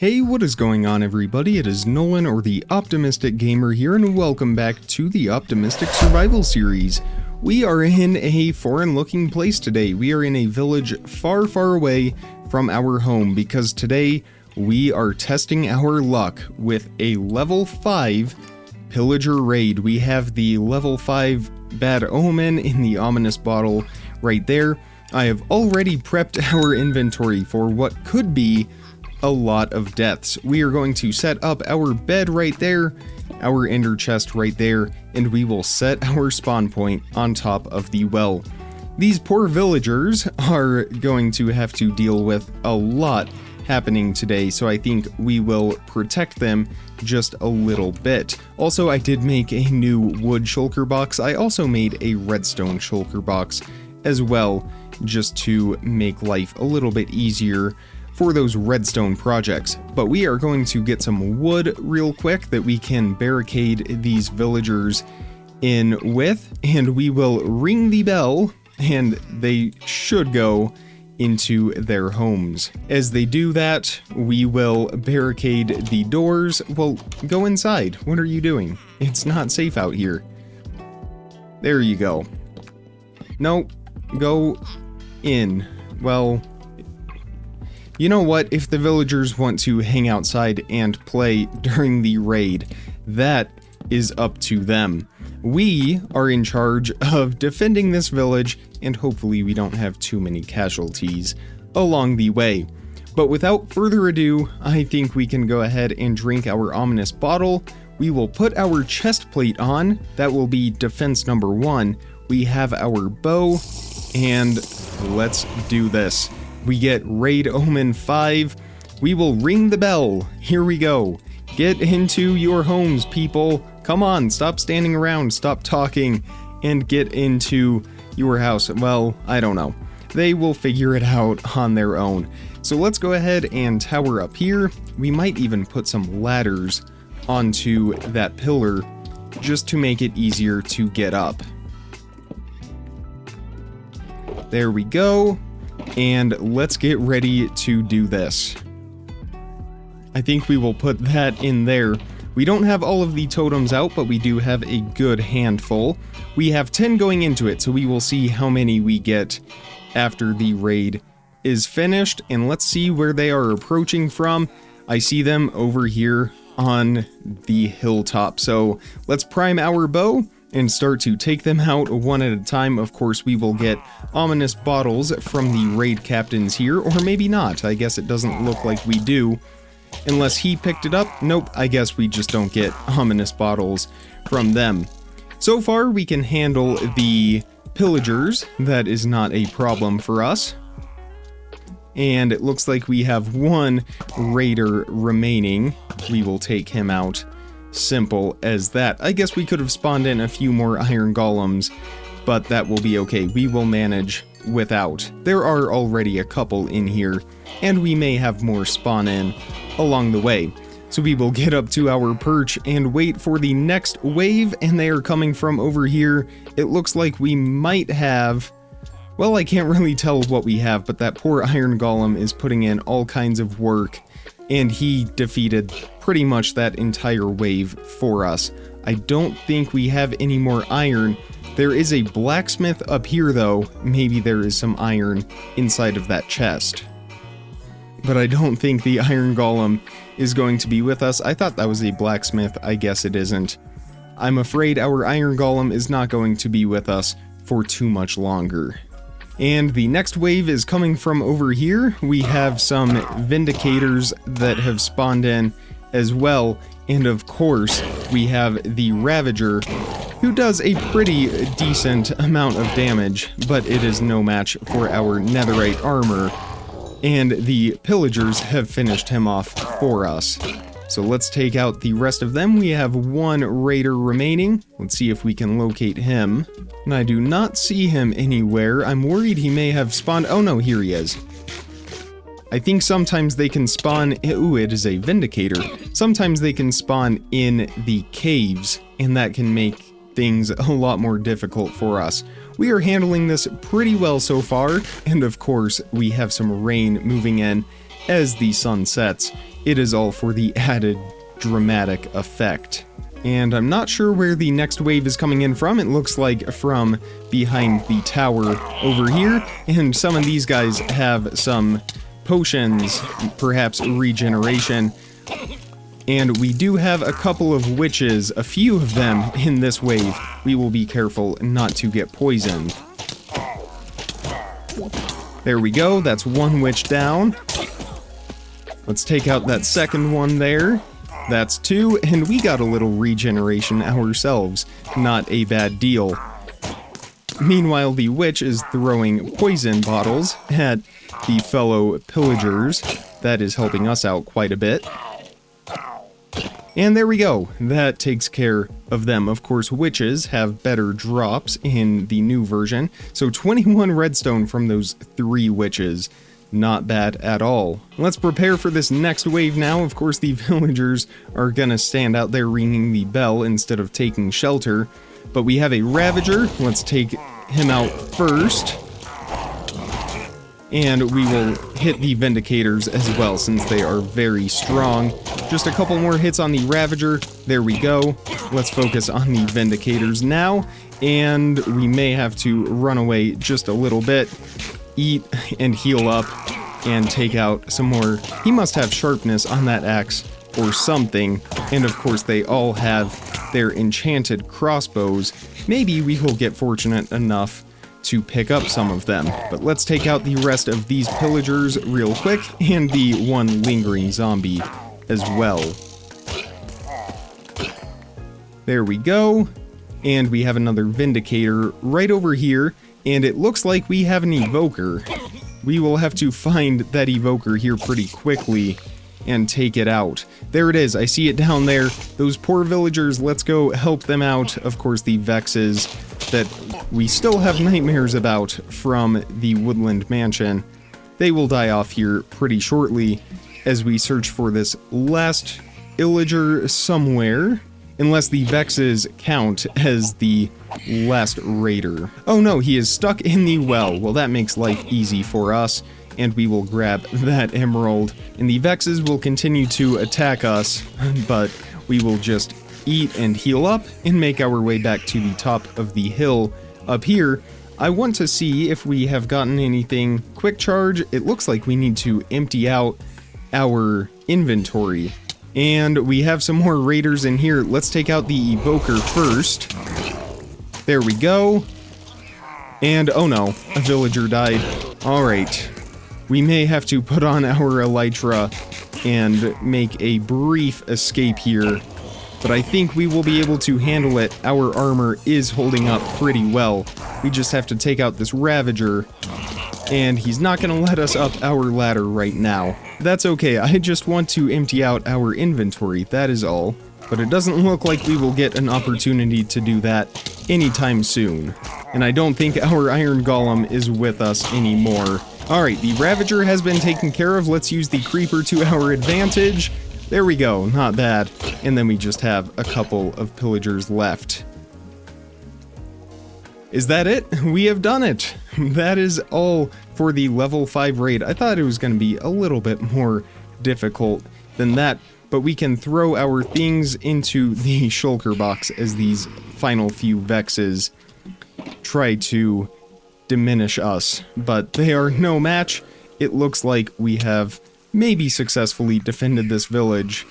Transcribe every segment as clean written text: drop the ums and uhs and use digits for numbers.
Hey, what is going on everybody? It is Nolan, or the Optimistic Gamer here, and welcome back to the Optimistic Survival Series. We are in a foreign-looking place today. We are in a village far, far away from our home, because today we are testing our luck with a level 5 Pillager raid. We have the level 5 Bad Omen in the ominous bottle right there. I have already prepped our inventory for what could be a lot of deaths. We are going to set up our bed right there, our ender chest right there, and we will set our spawn point on top of the well. These poor villagers are going to have to deal with a lot happening today, so I think we will protect them just a little bit. Also, I did make a new wood shulker box. I also made a redstone shulker box as well, just to make life a little bit easier for those redstone projects. But we are going to get some wood real quick that we can barricade these villagers in with, and we will ring the bell and they should go into their homes. As they do that, we will barricade the doors. Well, go inside. What are you doing? It's not safe out here. There you go. No, go in. Well, you know what? If the villagers want to hang outside and play during the raid, that is up to them. We are in charge of defending this village, and hopefully we don't have too many casualties along the way. But without further ado, I think we can go ahead and drink our ominous bottle. We will put our chest plate on. That will be defense number 1. We have our bow, and let's do this. We get Raid Omen 5. We will ring the bell. Here we go. Get into your homes, people. Come on, stop standing around, stop talking, and get into your house. Well, I don't know. They will figure it out on their own. So let's go ahead and tower up here. We might even put some ladders onto that pillar just to make it easier to get up. There we go. And let's get ready to do this. I think we will put that in there. We don't have all of the totems out, but we do have a good handful. We have 10 going into it, so we will see how many we get after the raid is finished. And let's see where they are approaching from. I see them over here on the hilltop. So let's prime our bow and start to take them out one at a time. Of course, we will get ominous bottles from the raid captains here, or maybe not. I guess it doesn't look like we do. Unless he picked it up. Nope, I guess we just don't get ominous bottles from them. So far, we can handle the pillagers. That is not a problem for us. And it looks like we have one raider remaining. We will take him out. Simple as that. I guess we could have spawned in a few more iron golems, but that will be okay. We will manage without. There are already a couple in here, and we may have more spawn in along the way. So we will get up to our perch and wait for the next wave, and they are coming from over here. It looks like we might have... well, I can't really tell what we have, but that poor iron golem is putting in all kinds of work, and he defeated pretty much that entire wave for us. I don't think we have any more iron. There is a blacksmith up here though. Maybe there is some iron inside of that chest. But I don't think the iron golem is going to be with us. I thought that was a blacksmith. I guess it isn't. I'm afraid our iron golem is not going to be with us for too much longer. And the next wave is coming from over here. We have some Vindicators that have spawned in as well. And of course, we have the Ravager, who does a pretty decent amount of damage, but it is no match for our netherite armor. And the Pillagers have finished him off for us. So let's take out the rest of them. We have one raider remaining. Let's see if we can locate him. And I do not see him anywhere. I'm worried he may have spawned. Oh no, here he is. I think sometimes they can spawn. Ooh, it is a Vindicator. Sometimes they can spawn in the caves, and that can make things a lot more difficult for us. We are handling this pretty well so far, and of course, we have some rain moving in as the sun sets, It is all for the added dramatic effect. And I'm not sure where the next wave is coming in from. It looks like from behind the tower over here. And some of these guys have some potions, perhaps regeneration. And we do have a couple of witches, a few of them in this wave. We will be careful not to get poisoned. There we go, that's one witch down. Let's take out that second one there. That's two, and we got a little regeneration ourselves. Not a bad deal. Meanwhile, the witch is throwing poison bottles at the fellow pillagers. That is helping us out quite a bit. And there we go. That takes care of them. Of course, witches have better drops in the new version. So 21 redstone from those 3 witches. Not bad at all. Let's prepare for this next wave now. Of course, the villagers are gonna stand out there ringing the bell instead of taking shelter. But we have a Ravager. Let's take him out first. And we will hit the Vindicators as well, since they are very strong. Just a couple more hits on the Ravager. There we go. Let's focus on the Vindicators now. And we may have to run away just a little bit. Eat and heal up and take out some more. He must have sharpness on that axe or something. And of course they all have their enchanted crossbows. Maybe we will get fortunate enough to pick up some of them. But let's take out the rest of these pillagers real quick, and the one lingering zombie as well. There we go. And we have another Vindicator right over here, and it looks like we have an Evoker. We will have to find that Evoker here pretty quickly and take it out. There it is, I see it down there. Those poor villagers, let's go help them out. Of course, the Vexes that we still have nightmares about from the Woodland Mansion. They will die off here pretty shortly as we search for this last Illager somewhere. Unless the Vexes count as the last raider. Oh no, he is stuck in the well. Well, that makes life easy for us. And we will grab that emerald. And the Vexes will continue to attack us, but we will just eat and heal up and make our way back to the top of the hill up here. I want to see if we have gotten anything. Quick charge, it looks like we need to empty out our inventory. And we have some more raiders in here. Let's take out the Evoker first. There we go. And oh no, a villager died. Alright. We may have to put on our elytra and make a brief escape here, but I think we will be able to handle it. Our armor is holding up pretty well. We just have to take out this Ravager, and he's not gonna let us up our ladder right now. That's okay, I just want to empty out our inventory, that is all. But it doesn't look like we will get an opportunity to do that anytime soon. And I don't think our Iron Golem is with us anymore. Alright, the Ravager has been taken care of. Let's use the Creeper to our advantage. There we go, not bad. And then we just have a couple of pillagers left. Is that it? We have done it! That is all for the level 5 raid. I thought it was going to be a little bit more difficult than that, but we can throw our things into the shulker box as these final few Vexes try to diminish us, but they are no match. It looks like we have maybe successfully defended this village.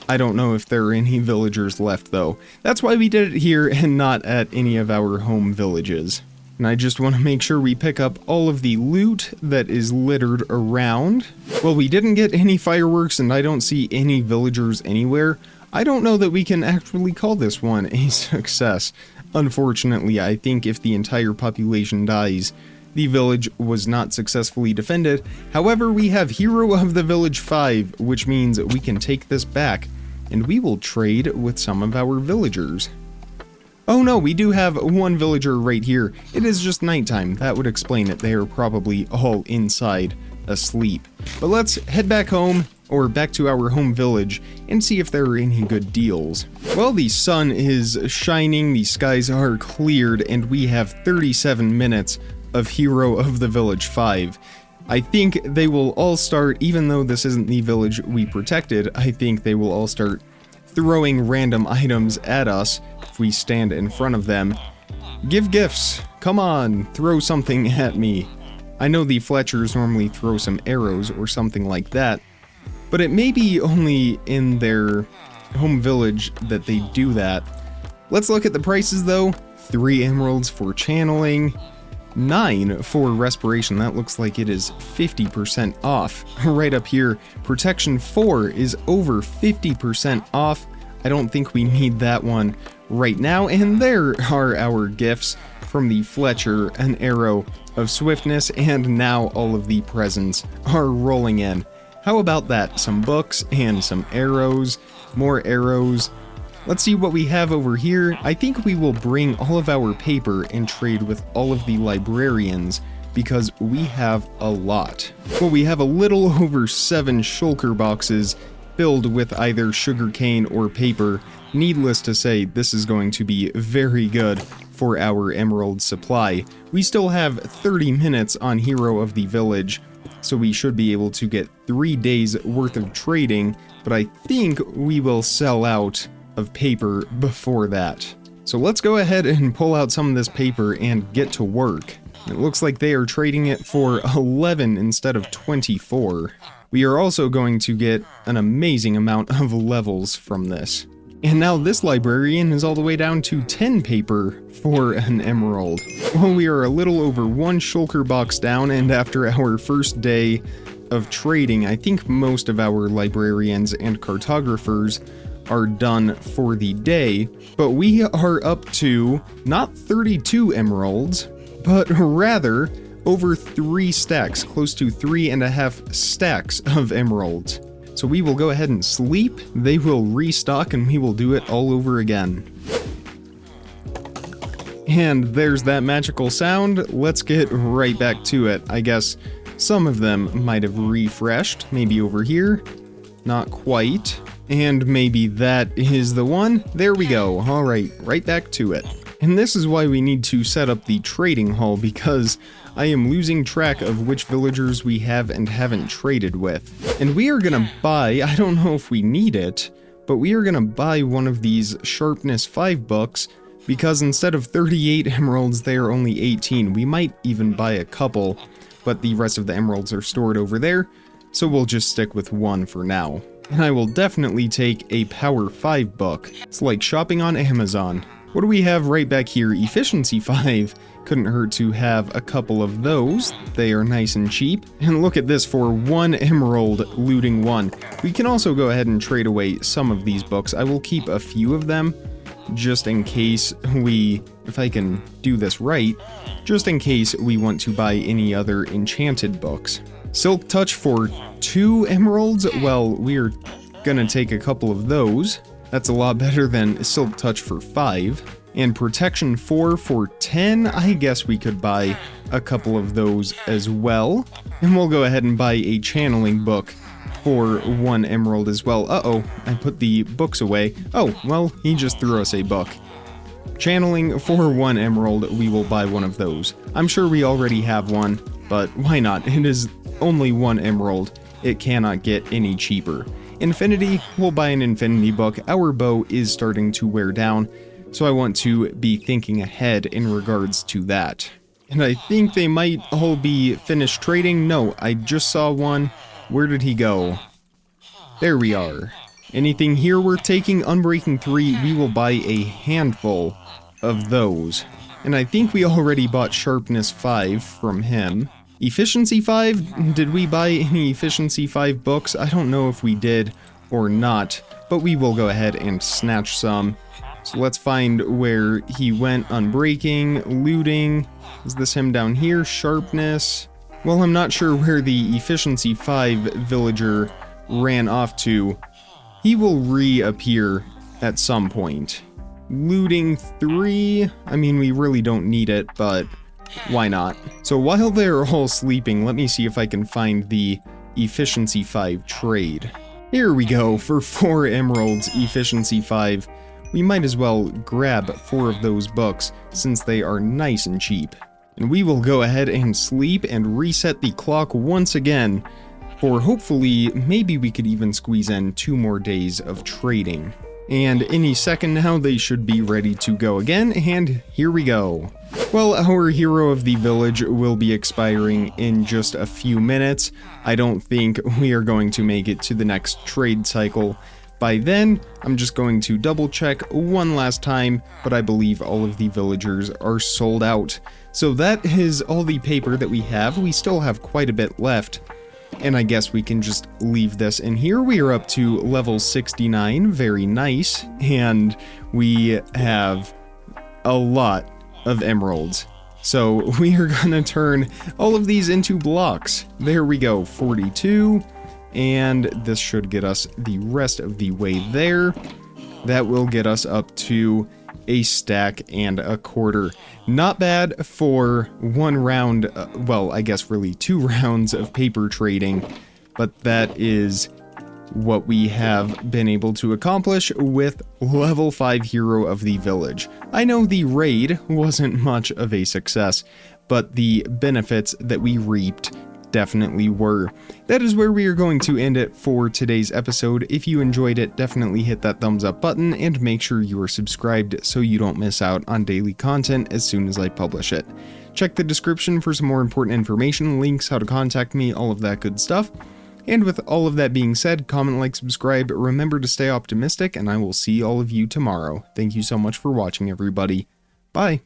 I don't know if there are any villagers left though. That's why we did it here and not at any of our home villages. And I just want to make sure we pick up all of the loot that is littered around. Well, we didn't get any fireworks and I don't see any villagers anywhere. I don't know that we can actually call this one a success. Unfortunately, I think if the entire population dies, the village was not successfully defended. However, we have Hero of the Village 5, which means we can take this back, and we will trade with some of our villagers. Oh no, we do have one villager right here. It is just nighttime. That would explain it. They are probably all inside, asleep. But let's head back home, or back to our home village, and see if there are any good deals. Well, the sun is shining, the skies are cleared, and we have 37 minutes of Hero of the Village 5. I think they will all start, even though this isn't the village we protected, I think they will all start throwing random items at us if we stand in front of them. Give gifts! Come on, throw something at me. I know the Fletchers normally throw some arrows or something like that, but it may be only in their home village that they do that. Let's look at the prices though. 3 emeralds for channeling, 9 for respiration. That looks like it is 50% off. Right up here, protection 4 is over 50% off. I don't think we need that one right now. And there are our gifts from the Fletcher, an arrow of swiftness, and now all of the presents are rolling in. How about that? Some books and some arrows, more arrows. Let's see what we have over here. I think we will bring all of our paper and trade with all of the librarians because we have a lot. Well, we have a little over 7 shulker boxes filled with either sugarcane or paper. Needless to say, this is going to be very good for our emerald supply. We still have 30 minutes on Hero of the Village, so we should be able to get 3 days worth of trading, but I think we will sell out of paper before that. So let's go ahead and pull out some of this paper and get to work. It looks like they are trading it for 11 instead of 24. We are also going to get an amazing amount of levels from this. And now this librarian is all the way down to 10 paper for an emerald. Well, we are a little over 1 shulker box down, and after our first day of trading, I think most of our librarians and cartographers are done for the day, but we are up to not 32 emeralds, but rather over 3 stacks, close to 3.5 stacks of emeralds. So we will go ahead and sleep, they will restock, and we will do it all over again. And there's that magical sound. Let's get right back to it. I guess some of them might have refreshed, maybe over here, not quite. And maybe that is the one. There we go. All right back to it. And this is why we need to set up the trading hall, because I am losing track of which villagers we have and haven't traded with. And we are gonna buy, I don't know if we need it, but we are gonna buy one of these sharpness 5 books, because instead of 38 emeralds, they are only 18. We might even buy a couple, but the rest of the emeralds are stored over there, so we'll just stick with 1 for now. And I will definitely take a Power 5 book. It's like shopping on Amazon. What do we have right back here? Efficiency 5. Couldn't hurt to have a couple of those. They are nice and cheap. And look at this for 1 emerald, looting 1. We can also go ahead and trade away some of these books. I will keep a few of them, just in case we, if I can do this right, just in case we want to buy any other enchanted books. Silk Touch for 2 emeralds? Well, we're gonna take a couple of those. That's a lot better than Silk Touch for 5. And Protection 4 for 10, I guess we could buy a couple of those as well. And we'll go ahead and buy a channeling book for 1 emerald as well. Uh-oh, I put the books away. Oh, well, he just threw us a book. Channeling for 1 emerald, we will buy one of those. I'm sure we already have one, but why not? It is only 1 emerald. It cannot get any cheaper. Infinity, we'll buy an infinity book. Our bow is starting to wear down, so I want to be thinking ahead in regards to that. And I think they might all be finished trading. No, I just saw one. Where did he go? There we are. Anything here worth taking? Unbreaking 3, we will buy a handful of those. And I think we already bought Sharpness 5 from him. Efficiency 5? Did we buy any Efficiency 5 books? I don't know if we did or not, but we will go ahead and snatch some. So let's find where he went. Unbreaking, looting. Is this him down here? Sharpness. Well, I'm not sure where the Efficiency 5 villager ran off to. He will reappear at some point. Looting 3. I mean, we really don't need it, but why not? So while they're all sleeping, let me see if I can find the Efficiency 5 trade. Here we go, for 4 emeralds, Efficiency 5. We might as well grab 4 of those books, since they are nice and cheap. And we will go ahead and sleep and reset the clock once again, for hopefully, maybe we could even squeeze in 2 more days of trading. And any second now, they should be ready to go again, and here we go. Well, our hero of the village will be expiring in just a few minutes. I don't think we are going to make it to the next trade cycle by then. I'm just going to double check one last time, but I believe all of the villagers are sold out. So that is all the paper that we have. We still have quite a bit left. And I guess we can just leave this in here. We are up to level 69, very nice. And we have a lot of emeralds. So we are gonna turn all of these into blocks. There we go, 42. And this should get us the rest of the way there. That will get us up to a stack and a quarter. Not bad for 1 round, well, I guess really 2 rounds of paper trading, but that is what we have been able to accomplish with level 5 hero of the village. I know the raid wasn't much of a success, but the benefits that we reaped definitely were. That is where we are going to end it for today's episode. If you enjoyed it, definitely hit that thumbs up button and make sure you are subscribed so you don't miss out on daily content as soon as I publish it. Check the description for some more important information, links, how to contact me, all of that good stuff. And with all of that being said, comment, like, subscribe, remember to stay optimistic, and I will see all of you tomorrow. Thank you so much for watching, everybody. Bye.